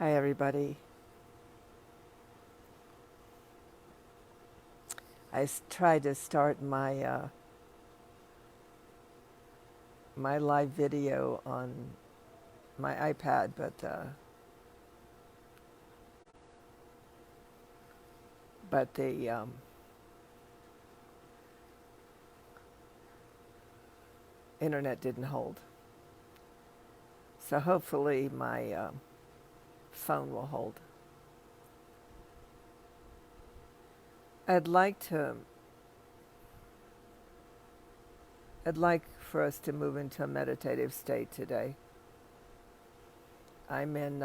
Hi, everybody. Tried to start my live video on my iPad, but the internet didn't hold. So hopefully my phone will hold. I'd like to. I'd like for us to move into a meditative state today. I'm in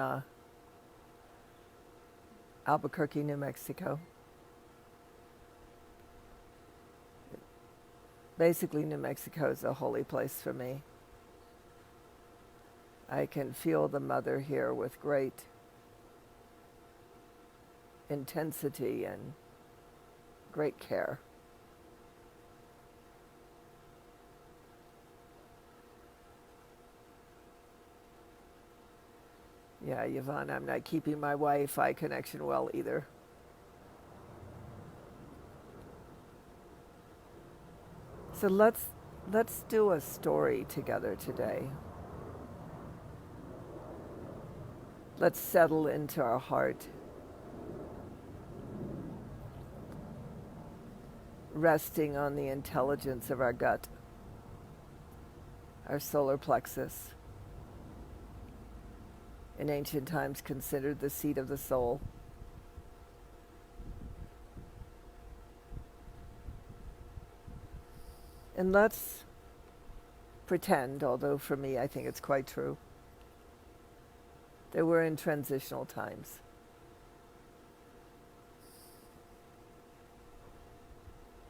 Albuquerque, New Mexico. Basically, New Mexico is a holy place for me. I can feel the mother here with great intensity and great care. Yeah, Yvonne, I'm not keeping my Wi-Fi connection well either. So let's do a story together today. Let's settle into our heart, resting on the intelligence of our gut, our solar plexus, in ancient times considered the seat of the soul. And let's pretend, although for me I think it's quite true, that we're in transitional times.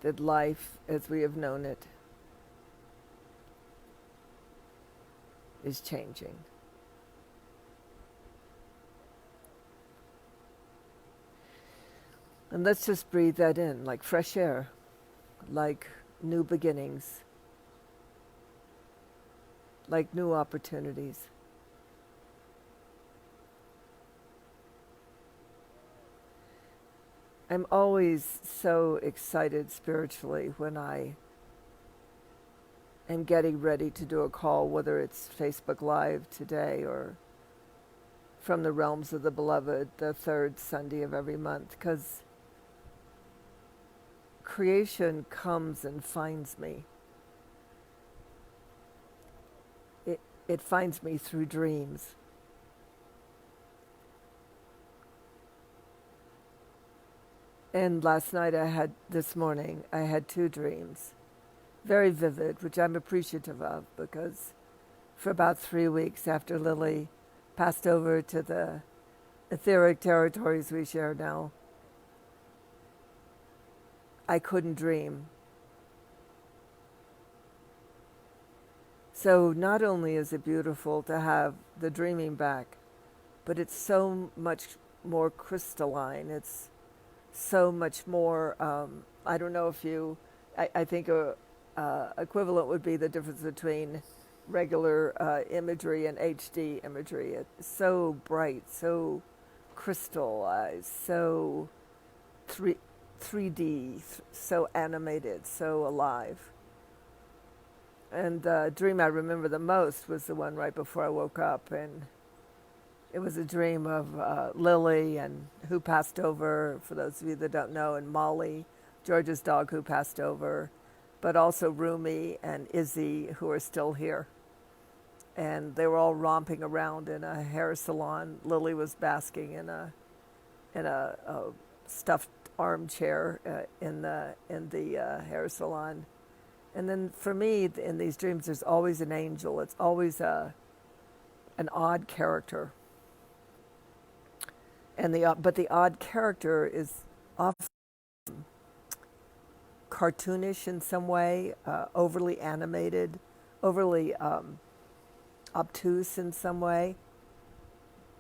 That life as we have known it is changing. And let's just breathe that in, like fresh air, like new beginnings, like new opportunities. I'm always so excited spiritually when I am getting ready to do a call, whether it's Facebook Live today or from the realms of the beloved, the third Sunday of every month, because creation comes and finds me. It finds me through dreams. And this morning, I had two dreams, very vivid, which I'm appreciative of, because for about 3 weeks after Lily passed over to the etheric territories we share now, I couldn't dream. So not only is it beautiful to have the dreaming back, but it's so much more crystalline. It's so much more, I don't know if I think equivalent would be the difference between regular imagery and HD imagery. It's so bright, so crystallized, so 3D, so animated, so alive. And the dream I remember the most was the one right before I woke up, and it was a dream of Lily, and who passed over, for those of you that don't know, and Molly, George's dog, who passed over, but also Rumi and Izzy, who are still here. And they were all romping around in a hair salon. Lily was basking in a stuffed armchair in the hair salon. And then for me, in these dreams, there's always an angel. It's always an odd character. But the odd character is often cartoonish in some way, overly animated, overly obtuse in some way.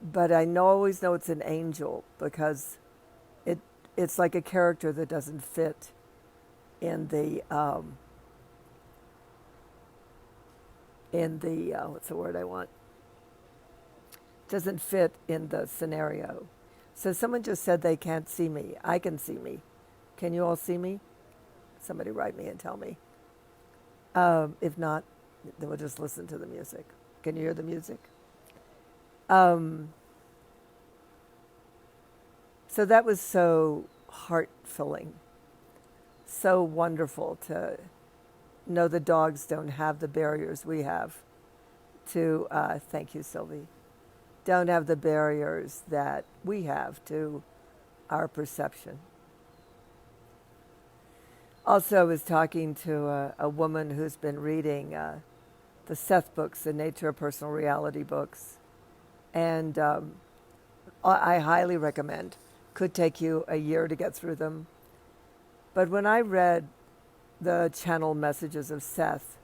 But always know it's an angel, because it's like a character that doesn't fit in the what's the word I want? doesn't fit in the scenario. So someone just said they can't see me. I can see me. Can you all see me? Somebody write me and tell me. If not, then we'll just listen to the music. Can you hear the music? So that was so heart-filling, so wonderful to know the dogs don't have the barriers we have to, thank you, Sylvie, don't have the barriers that we have to our perception. Also, I was talking to a woman who's been reading the Seth books, the Nature of Personal Reality books, and I highly recommend. Could take you a year to get through them. But when I read the channel messages of Seth,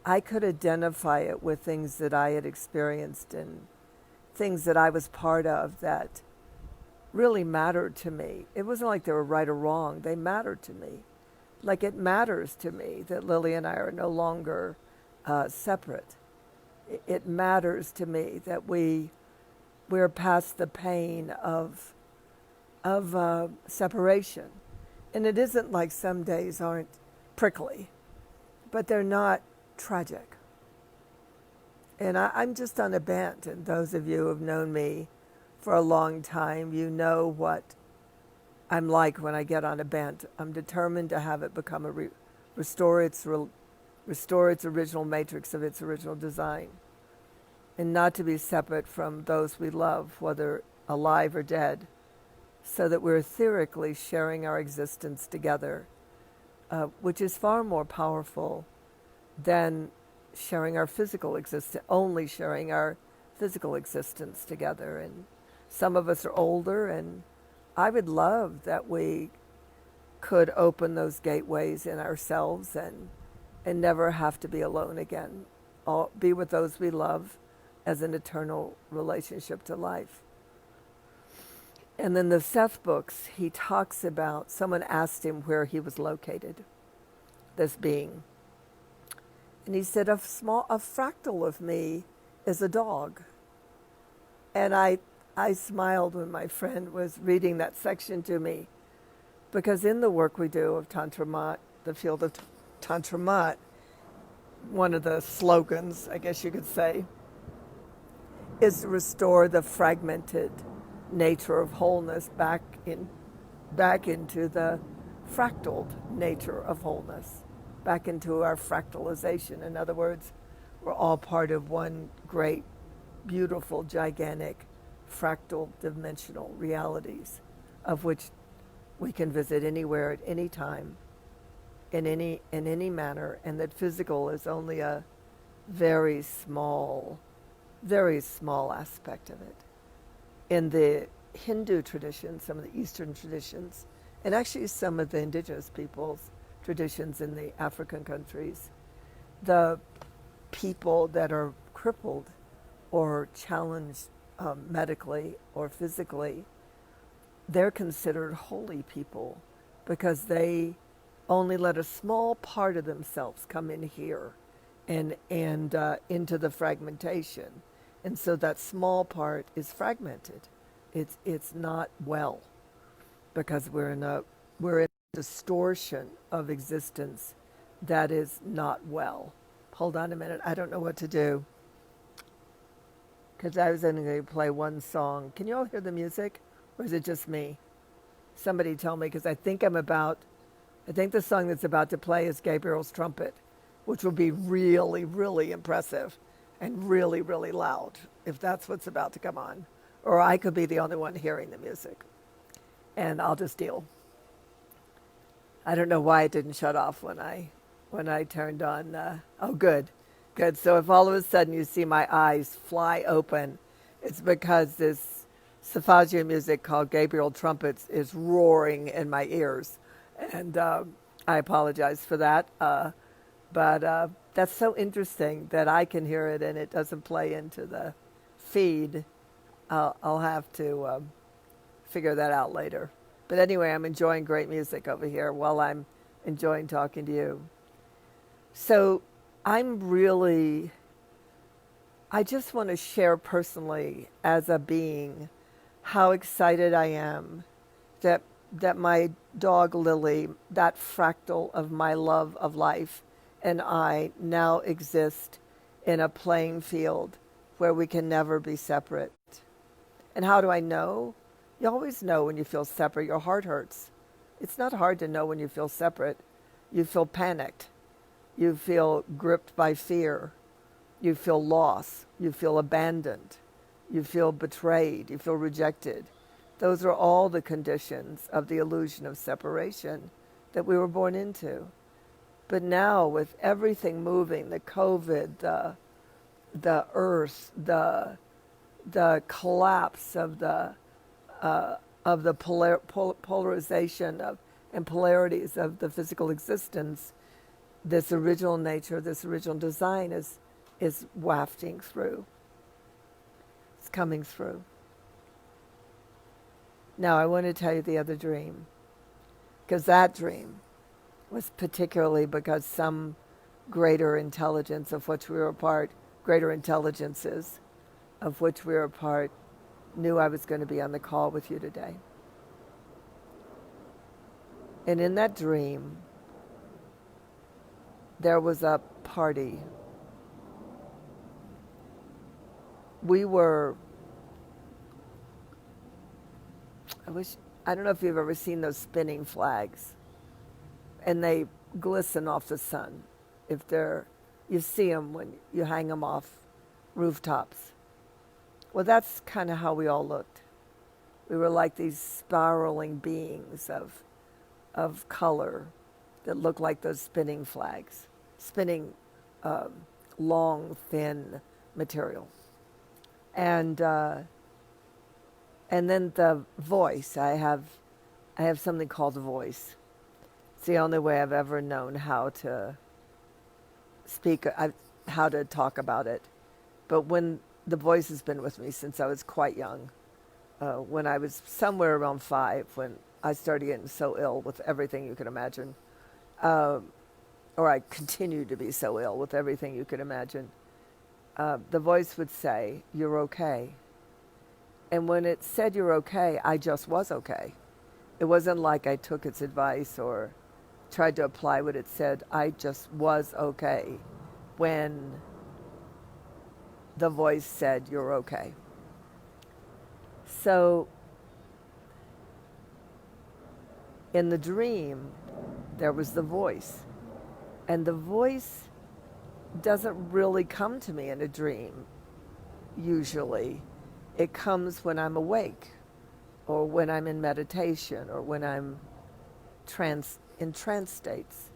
I could identify it with things that I had experienced and things that I was part of that really mattered to me. It wasn't like they were right or wrong. They mattered to me. Like it matters to me that Lily and I are no longer separate. It matters to me that we're past the pain of separation. And it isn't like some days aren't prickly, but they're not tragic. And I'm just on a bent, and those of you who have known me for a long time, you know what I'm like when I get on a bent. I'm determined to have it become restore its original matrix of its original design, and not to be separate from those we love, whether alive or dead, so that we're etherically sharing our existence together, which is far more powerful than sharing our physical existence, only sharing our physical existence together. And some of us are older, and I would love that we could open those gateways in ourselves and never have to be alone again. Be with those we love as an eternal relationship to life. And then the Seth books, he talks about, someone asked him where he was located, this being. And he said, a fractal of me is a dog. And I smiled when my friend was reading that section to me, because in the work we do of Tantra Maat, the field of Tantra Maat, one of the slogans, I guess you could say, is to restore the fragmented nature of wholeness back into the fractaled nature of wholeness, back into our fractalization. In other words, we're all part of one great, beautiful, gigantic, fractal dimensional realities, of which we can visit anywhere at any time, in any manner, and that physical is only a very small aspect of it. In the Hindu tradition, some of the Eastern traditions, and actually some of the indigenous peoples' traditions in the African countries, the people that are crippled or challenged medically or physically, they're considered holy people because they only let a small part of themselves come in here and into the fragmentation. And so that small part is fragmented. It's not well, because we're in a distortion of existence that is not well. Hold on a minute. I don't know what to do, because I was only going to play one song. Can you all hear the music, or is it just me? Somebody tell me, because I think the song that's about to play is Gabriel's Trumpet, which will be really, really impressive and really, really loud, if that's what's about to come on. Or I could be the only one hearing the music, and I'll just deal. I don't know why it didn't shut off when I turned on. Oh, good. So if all of a sudden you see my eyes fly open, it's because this Safagia music called Gabriel Trumpets is roaring in my ears. And I apologize for that. But that's so interesting that I can hear it and it doesn't play into the feed. I'll have to figure that out later. But anyway, I'm enjoying great music over here while I'm enjoying talking to you. So I'm really I just want to share personally as a being how excited I am that my dog Lily, that fractal of my love of life, and I now exist in a playing field where we can never be separate. And how do I know? You always know when you feel separate. Your heart hurts. It's not hard to know when you feel separate. You feel panicked. You feel gripped by fear. You feel loss. You feel abandoned. You feel betrayed. You feel rejected. Those are all the conditions of the illusion of separation that we were born into. But now, with everything moving, the COVID, the earth, the collapse of the polarization of and polarities of the physical existence, this original nature, this original design is wafting through. It's coming through. Now I want to tell you the other dream, because that dream was particularly because some greater intelligence of which we were a part, greater intelligences of which we were a part, knew I was going to be on the call with you today. And in that dream, there was a party. We were, I don't know if you've ever seen those spinning flags, and they glisten off the sun. You see them when you hang them off rooftops. Well, that's kind of how we all looked. We were like these spiraling beings of color that looked like those spinning flags, spinning long, thin material. And then the voice. I have something called a voice. It's the only way I've ever known how to speak, how to talk about it. But when the voice has been with me since I was quite young, when I was somewhere around 5, when I started getting so ill with everything you could imagine, or I continued to be so ill with everything you could imagine, the voice would say, "You're okay." And when it said "you're okay," I just was okay. It wasn't like I took its advice or tried to apply what it said. I just was okay when the voice said, "You're okay." So in the dream, there was the voice. And the voice doesn't really come to me in a dream, usually. It comes when I'm awake, or when I'm in meditation, or when I'm in trance states,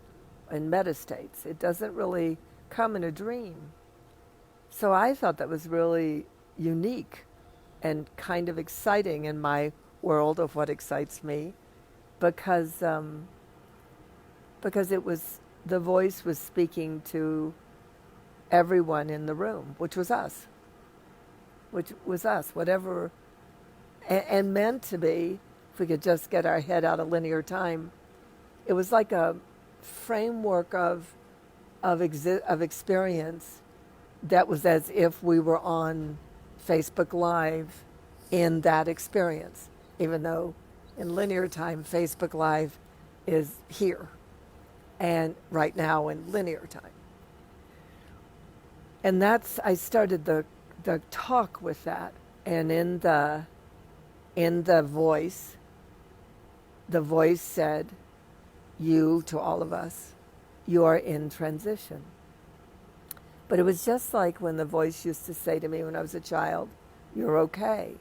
in meta states. It doesn't really come in a dream. So I thought that was really unique and kind of exciting in my world of what excites me, because it was, the voice was speaking to everyone in the room, which was us, whatever, and meant to be, if we could just get our head out of linear time. It was like a framework of experience that was as if we were on Facebook Live in that experience, even though in linear time, Facebook Live is here and right now in linear time. And I started the talk with that. And in the voice said, "You," to all of us, "you are in transition." But it was just like when the voice used to say to me when I was a child, "You're okay."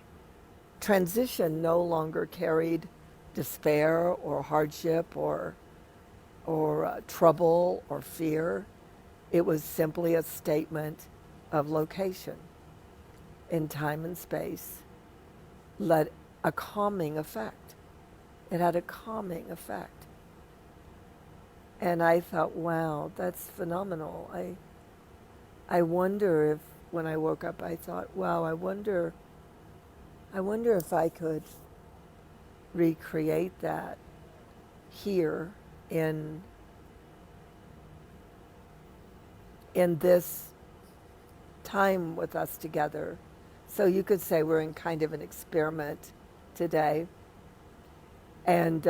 Transition no longer carried despair or hardship or trouble or fear. It was simply a statement of location in time and space, led a calming effect. It had a calming effect. And I thought, wow, that's phenomenal. I wonder if, when I woke up, I thought, wow, I wonder if I could recreate that here in this time with us together. So you could say we're in kind of an experiment today. And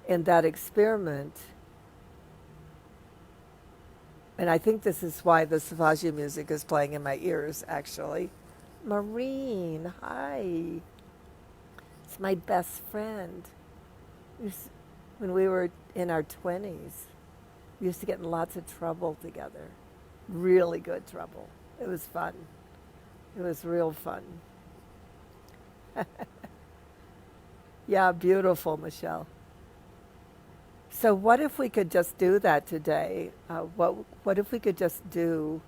in that experiment, and I think this is why the Savaji music is playing in my ears, actually. Maureen, hi. It's my best friend. When we were in our 20s, we used to get in lots of trouble together. Really good trouble. It was fun. It was real fun. Yeah, beautiful, Michelle. So what if we could just do that today? What if we could just do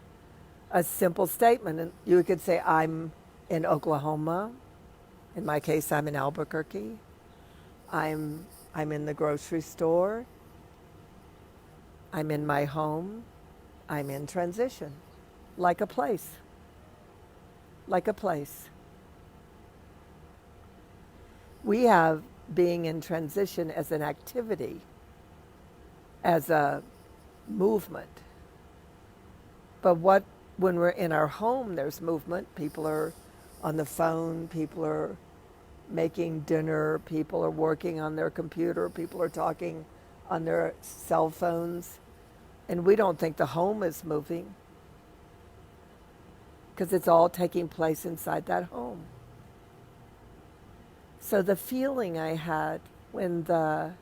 a simple statement? And you could say, I'm in Oklahoma. In my case, I'm in Albuquerque. I'm in the grocery store. I'm in my home. I'm in transition. Like a place. Like a place. We have being in transition as an activity, as a movement. But when we're in our home, there's movement. People are on the phone, people are making dinner, people are working on their computer, people are talking on their cell phones, and we don't think the home is moving because it's all taking place inside that home. So the feeling I had when the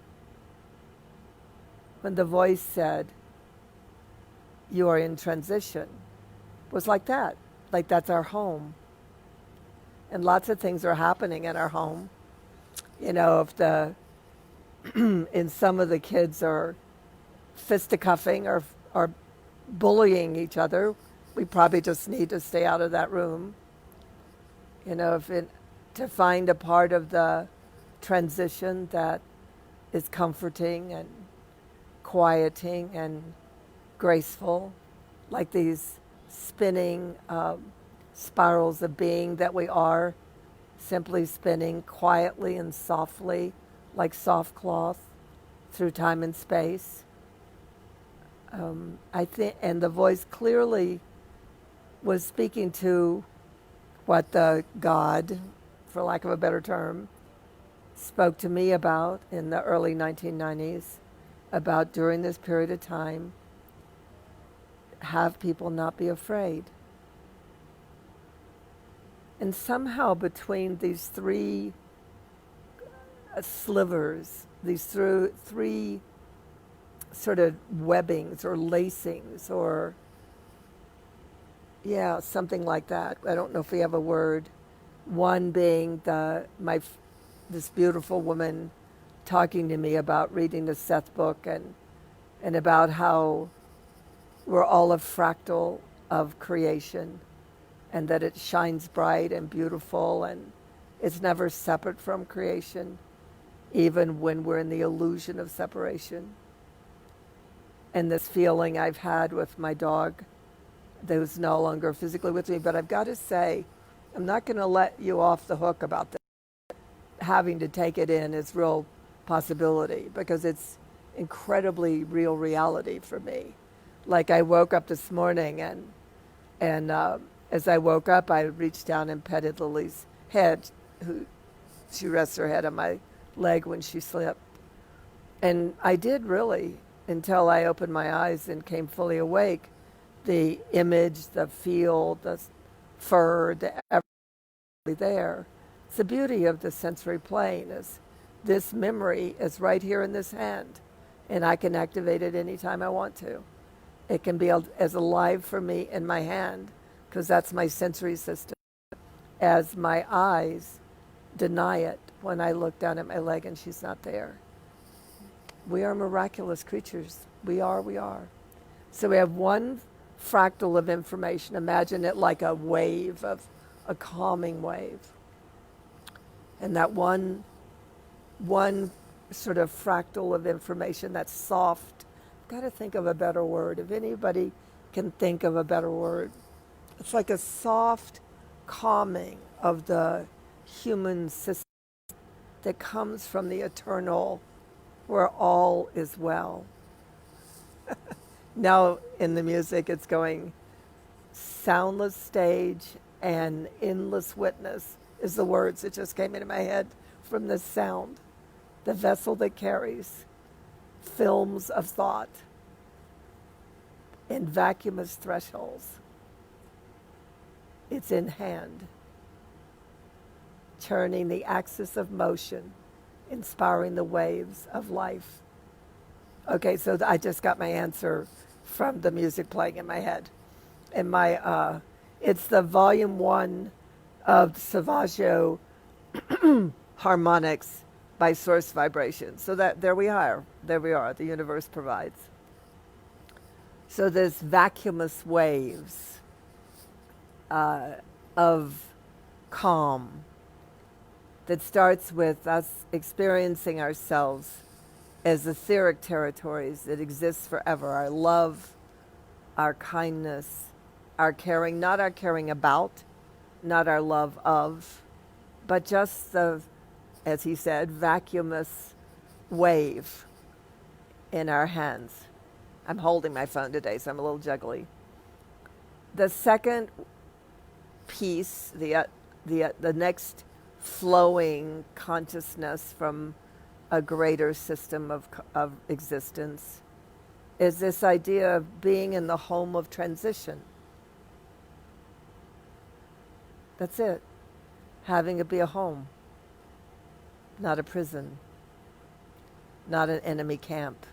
voice said, you are in transition, was like that. Like that's our home. And lots of things are happening in our home. You know, if and some of the kids are fisticuffing or bullying each other, we probably just need to stay out of that room. You know, to find a part of the transition that is comforting and quieting and graceful, like these spinning spirals of being that we are, simply spinning quietly and softly, like soft cloth, through time and space. I think, and the voice clearly was speaking to what the God, for lack of a better term, spoke to me about in the early 1990s, about during this period of time, have people not be afraid. And somehow between these three slivers, these three sort of webbings or lacings or, yeah, something like that. I don't know if we have a word. One being this beautiful woman talking to me about reading the Seth book and about how we're all a fractal of creation and that it shines bright and beautiful and it's never separate from creation, even when we're in the illusion of separation. And this feeling I've had with my dog, who's no longer physically with me, but I've got to say, I'm not going to let you off the hook about this. Having to take it in is real possibility because it's incredibly real reality for me. Like I woke up this morning and as I woke up, I reached down and petted Lily's head. She rests her head on my leg when she slept. And I did really, until I opened my eyes and came fully awake, the image, the feel, the fur, the everything there. It's the beauty of the sensory plane is this memory is right here in this hand, and I can activate it anytime I want to. It can be as alive for me in my hand, because that's my sensory system, as my eyes deny it when I look down at my leg and she's not there. We are miraculous creatures. We are. So we have one fractal of information. Imagine it like a wave, of a calming wave. And that one sort of fractal of information that's soft. I've got to think of a better word. If anybody can think of a better word. It's like a soft calming of the human system that comes from the eternal, where all is well. Now in the music it's going soundless stage and endless witness is the words that just came into my head from this sound. The vessel that carries films of thought in vacuumous thresholds. It's in hand, churning the axis of motion, inspiring the waves of life. Okay, so I just got my answer from the music playing in my head. And it's the volume 1 of Savaggio Harmonics by Source Vibration. So that there we are. The universe provides. So there's vacuumous waves of calm that starts with us experiencing ourselves as etheric territories that exist forever. Our love, our kindness, our caring, not our caring about, not our love of, but just the, as he said, vacuumous wave in our hands. I'm holding my phone today, so I'm a little juggly. The second piece, the next flowing consciousness from a greater system of existence, is this idea of being in the home of transition. That's it. Having it be a home, not a prison, not an enemy camp.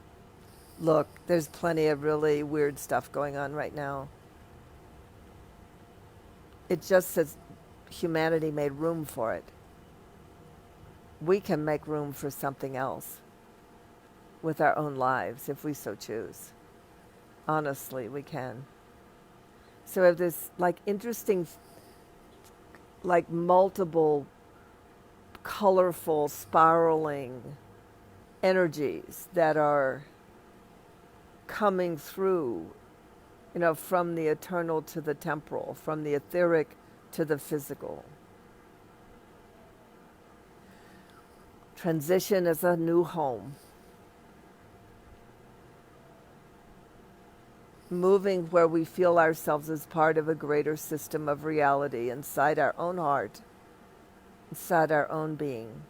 Look, there's plenty of really weird stuff going on right now. It just says humanity made room for it. We can make room for something else with our own lives if we so choose. Honestly, we can. So we have this interesting, multiple colorful spiraling energies that are coming through, from the eternal to the temporal, from the etheric to the physical. Transition is a new home. Moving where we feel ourselves as part of a greater system of reality inside our own heart, inside our own being.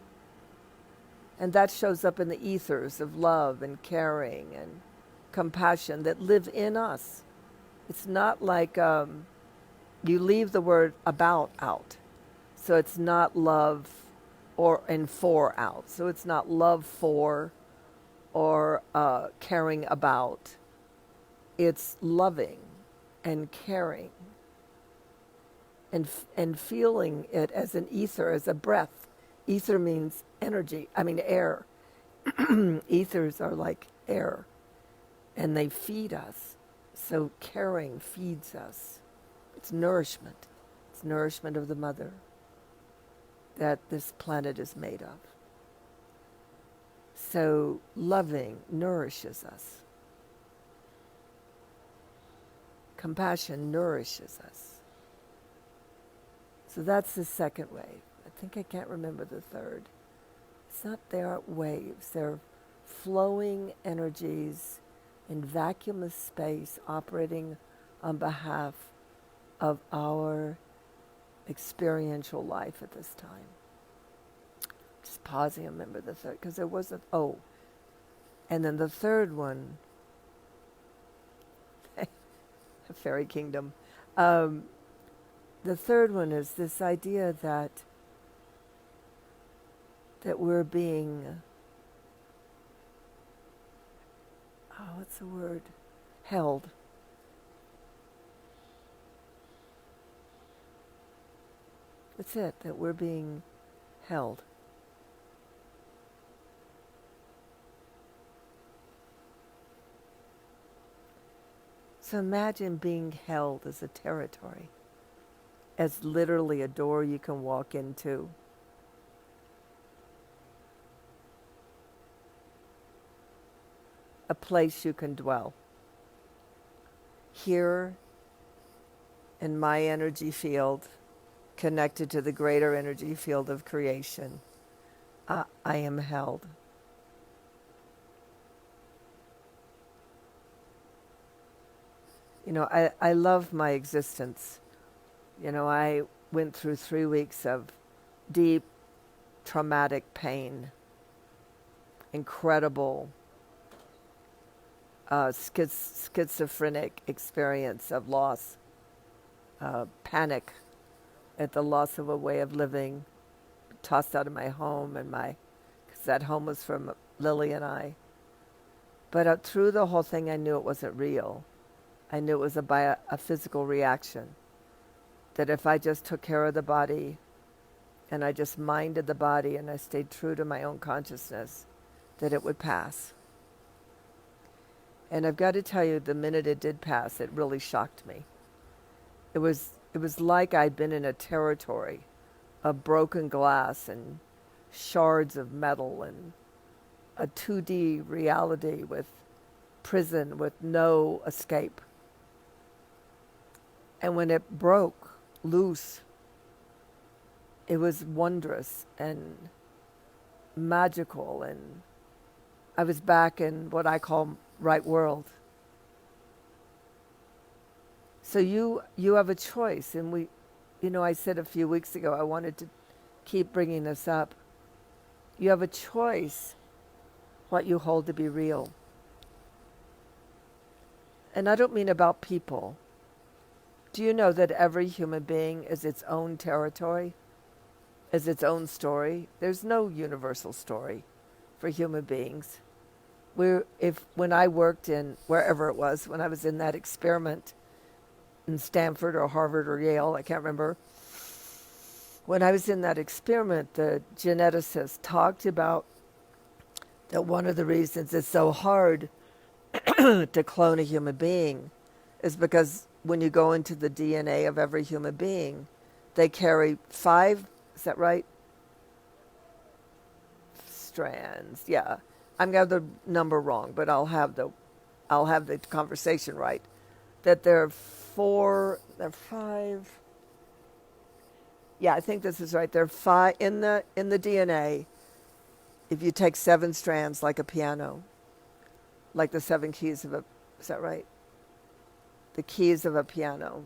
And that shows up in the ethers of love and caring and compassion that live in us. It's not like you leave the word about out. So it's not love and for out. So it's not love for or caring about. It's loving and caring and feeling it as an ether, as a breath. Ether means energy, air. Ethers are like air, and they feed us. So caring feeds us. It's nourishment. It's nourishment of the mother that this planet is made of. So loving nourishes us. Compassion nourishes us. So that's the second wave. I can't remember the third. It's not, they aren't waves. They're flowing energies in vacuumless space operating on behalf of our experiential life at this time. Just pausing, I remember the third, because there was and then the third one, Fairy Kingdom. The third one is this idea that we're being, what's the word? Held. That's it, that we're being held. So imagine being held as a territory, as literally a door you can walk into. A place you can dwell. Here, in my energy field, connected to the greater energy field of creation, I am held. I love my existence. I went through 3 weeks of deep traumatic pain, incredible schizophrenic experience of loss, panic at the loss of a way of living, tossed out of my home because that home was from Lily and I. But through the whole thing, I knew it wasn't real. I knew it was a physical reaction. That if I just took care of the body and I just minded the body and I stayed true to my own consciousness, that it would pass. And I've got to tell you, the minute it did pass, it really shocked me. It was like I'd been in a territory of broken glass and shards of metal and a 2D reality with prison with no escape. And when it broke loose, it was wondrous and magical, and I was back in what I call right world. So you have a choice, and I said a few weeks ago I wanted to keep bringing this up. You have a choice what you hold to be real. And I don't mean about people. Do you know that every human being is its own territory, is its own story? There's no universal story for human beings. When I worked in wherever it was, when I was in that experiment in Stanford or Harvard or Yale, I can't remember. When I was in that experiment, the geneticist talked about that one of the reasons it's so hard to clone a human being is because when you go into the DNA of every human being, they carry 5, is that right? Strands, yeah. I'm going to have the number wrong, but I'll have the conversation right. That there are 5. Yeah, I think this is right. There are 5 in the DNA. If you take 7 strands like a piano, like the 7 keys of is that right? The keys of a piano.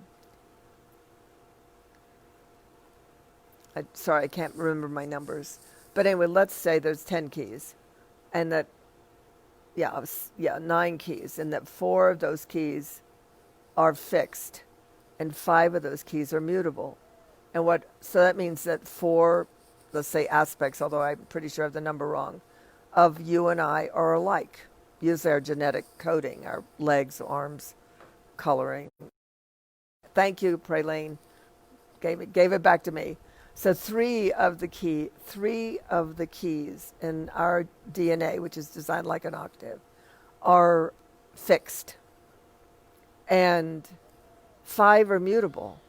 Sorry, I can't remember my numbers. But anyway, let's say there's 10 keys. And that, 9 keys. And that 4 of those keys are fixed. And 5 of those keys are mutable. So that means that 4, let's say aspects, although I'm pretty sure I have the number wrong, of you and I are alike. Usually our genetic coding, our legs, arms, coloring. Thank you, Praline. Gave it back to me. So 3 of the keys in our DNA, which is designed like an octave, are fixed. And 5 are mutable.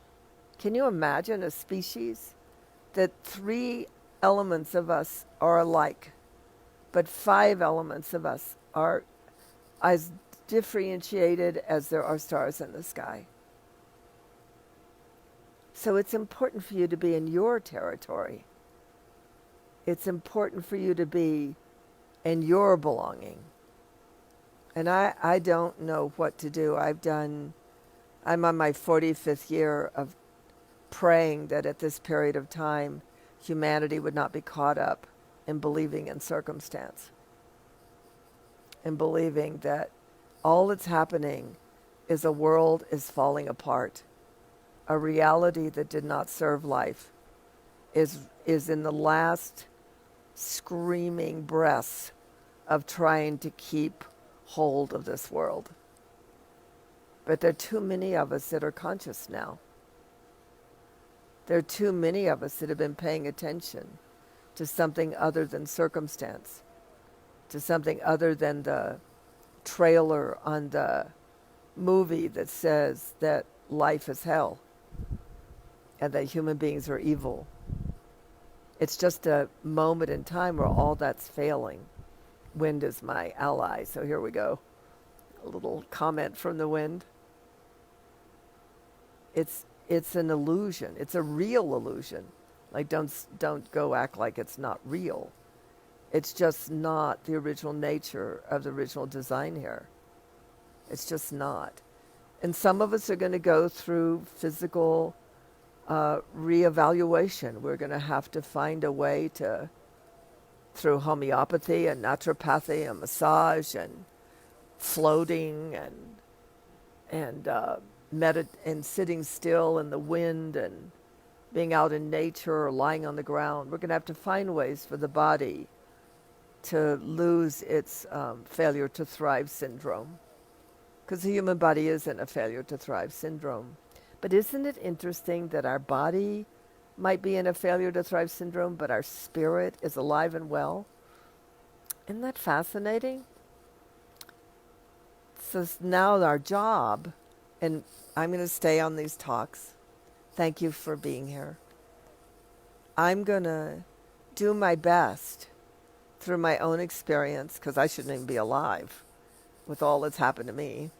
Can you imagine a species that 3 elements of us are alike, but 5 elements of us are as differentiated as there are stars in the sky? So it's important for you to be in your territory. It's important for you to be in your belonging. And I don't know what to do. I'm on my 45th year of praying that at this period of time, humanity would not be caught up in believing in circumstance. And believing that all that's happening is a world is falling apart. A reality that did not serve life is in the last screaming breaths of trying to keep hold of this world. But there are too many of us that are conscious now. There are too many of us that have been paying attention to something other than circumstance, to something other than the trailer on the movie that says that life is hell and that human beings are evil. It's just a moment in time where all that's failing. Wind is my ally, so here we go. A little comment from the wind. It's an illusion. It's a real illusion. Like, don't go act like it's not real. It's just not the original nature of the original design here. It's just not. And some of us are going to go through physical reevaluation. We're going to have to find a way to, through homeopathy and naturopathy and massage and floating and sitting still in the wind and being out in nature or lying on the ground. We're going to have to find ways for the body to lose its failure to thrive syndrome. Because the human body is in a failure to thrive syndrome. But isn't it interesting that our body might be in a failure to thrive syndrome, but our spirit is alive and well? Isn't that fascinating? So now our job, and I'm going to stay on these talks. Thank you for being here. I'm going to do my best through my own experience, because I shouldn't even be alive with all that's happened to me.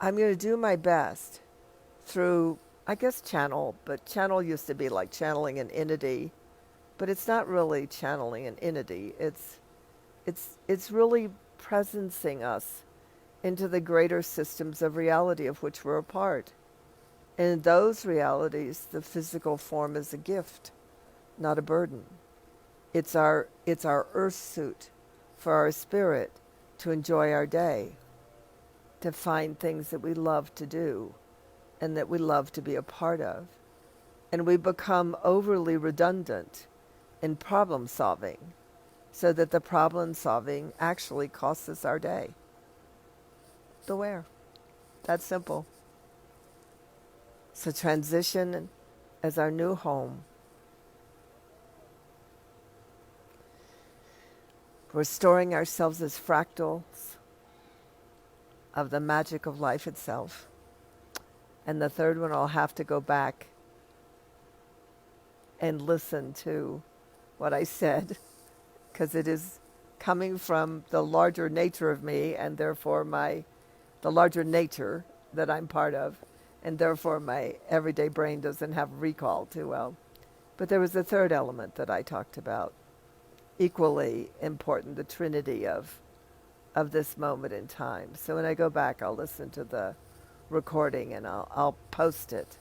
I'm going to do my best through, I guess, channel, but channel used to be like channeling an entity, but it's not really channeling an entity. It's really presencing us into the greater systems of reality of which we're a part. And in those realities, the physical form is a gift, not a burden. It's our earth suit for our spirit to enjoy our day, to find things that we love to do and that we love to be a part of. And we become overly redundant in problem solving, so that the problem solving actually costs us our day. Beware. That's simple. So transition as our new home. Restoring ourselves as fractals of the magic of life itself. And the third one, I'll have to go back and listen to what I said, because it is coming from the larger nature of me, and therefore the larger nature that I'm part of, and therefore my everyday brain doesn't have recall too well. But there was a third element that I talked about, equally important, the trinity of this moment in time. So when I go back, I'll listen to the recording and I'll post it.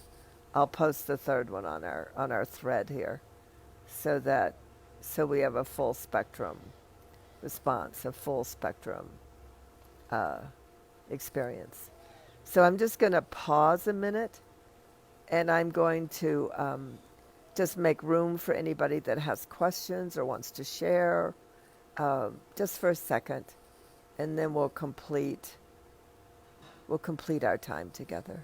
I'll post the third one on our thread here, so we have a full spectrum response, a full spectrum experience. So I'm just going to pause a minute, and I'm going to just make room for anybody that has questions or wants to share, just for a second, and then we'll complete our time together.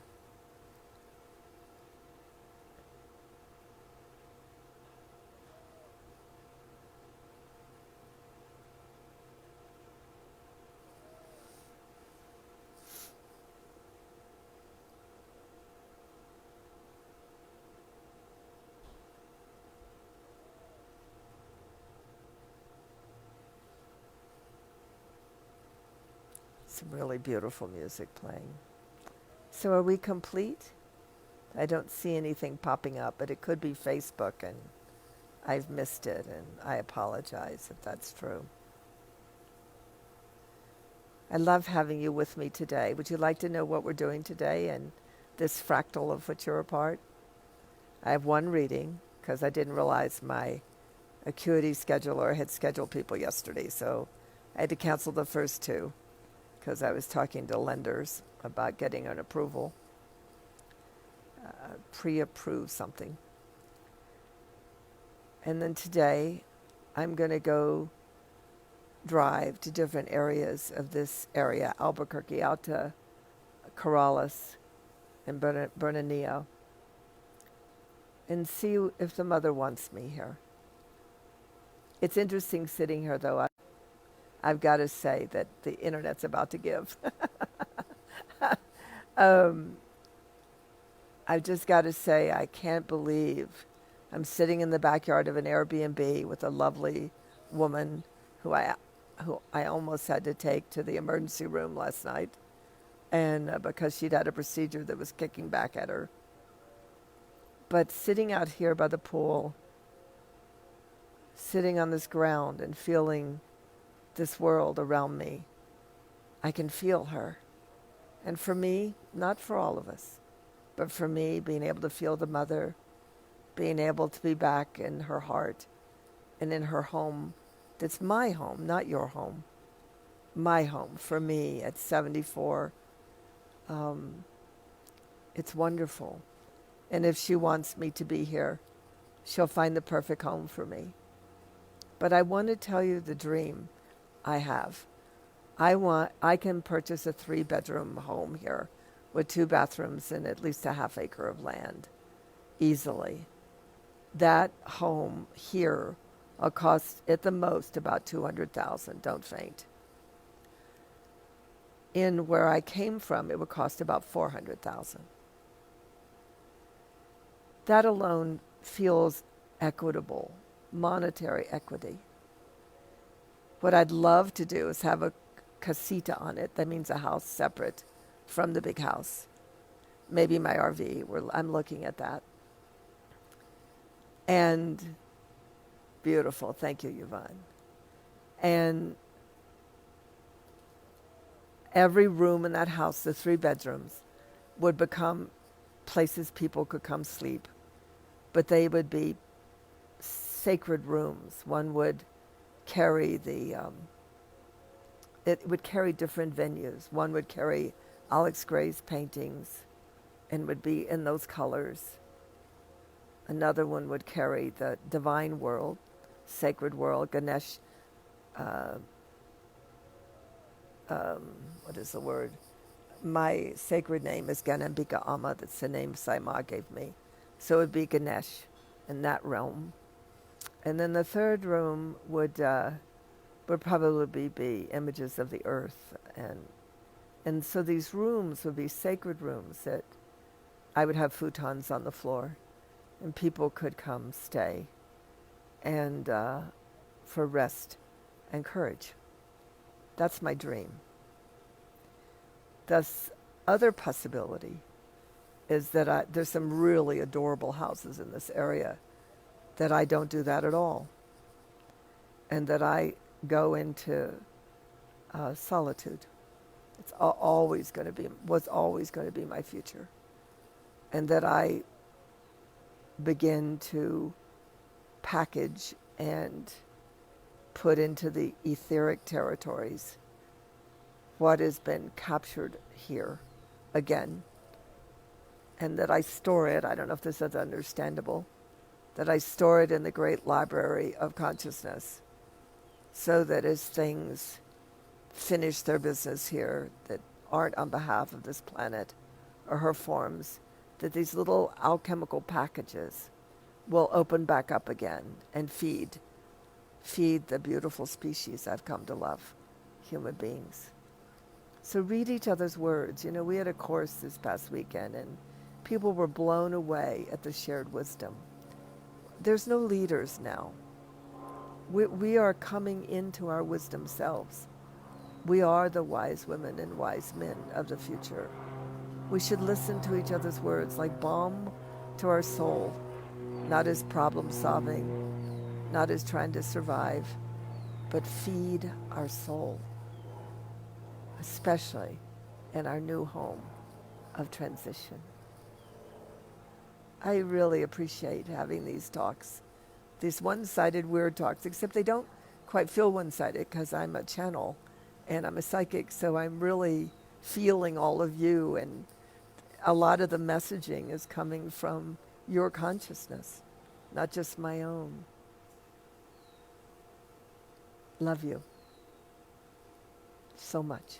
Some really beautiful music playing. So are we complete? I don't see anything popping up, but it could be Facebook and I've missed it, and I apologize if that's true. I love having you with me today. Would you like to know what we're doing today and this fractal of which you're a part? I have one reading because I didn't realize my acuity scheduler had scheduled people yesterday, so I had to cancel the first two because I was talking to lenders about getting an approval, pre-approve something. And then today, I'm going to go drive to different areas of this area, Albuquerque, out to Corrales and Bernalillo, and see if the mother wants me here. It's interesting sitting here, though. I've got to say that the internet's about to give. I've just got to say, I can't believe I'm sitting in the backyard of an Airbnb with a lovely woman who I almost had to take to the emergency room last night, and because she'd had a procedure that was kicking back at her. But sitting out here by the pool, sitting on this ground and feeling this world around me, I can feel her. And for me, not for all of us, but for me, being able to feel the mother, being able to be back in her heart and in her home, that's my home, not your home. My home, for me, at 74, it's wonderful. And if she wants me to be here, she'll find the perfect home for me. But I want to tell you the dream I have. I can purchase a 3-bedroom home here with 2 bathrooms and at least a half acre of land easily. That home here will cost at the most about $200,000. Don't faint. In where I came from, it would cost about $400,000. That alone feels equitable, monetary equity. What I'd love to do is have a casita on it. That means a house separate from the big house. Maybe my RV. I'm looking at that. And beautiful. Thank you, Yvonne. And every room in that house, the 3 bedrooms, would become places people could come sleep. But they would be sacred rooms. One would carry it would carry different venues. One would carry Alex Gray's paintings and would be in those colors. Another one would carry the divine world, sacred world, Ganesh, what is the word? My sacred name is Ganambika Amma. That's the name Sai Ma gave me. So it would be Ganesh in that realm. And then the 3rd room would probably be images of the earth. And so these rooms would be sacred rooms that I would have futons on the floor and people could come stay and for rest and courage. That's my dream. This other possibility is that there's some really adorable houses in this area that I don't do that at all. And that I go into solitude. It's always going to be, was always going to be my future. And that I begin to package and put into the etheric territories what has been captured here again. And that I store it, I don't know if this is understandable, that I store it in the great library of consciousness so that as things finish their business here that aren't on behalf of this planet or her forms, that these little alchemical packages will open back up again and feed the beautiful species I've come to love, human beings. So read each other's words. You know, we had a course this past weekend and people were blown away at the shared wisdom. There's no leaders now. We are coming into our wisdom selves. We are the wise women and wise men of the future. We should listen to each other's words like balm to our soul, not as problem solving, not as trying to survive, but feed our soul, especially in our new home of transition. I really appreciate having these talks, these one-sided weird talks, except they don't quite feel one-sided because I'm a channel and I'm a psychic, so I'm really feeling all of you, and a lot of the messaging is coming from your consciousness, not just my own. Love you so much.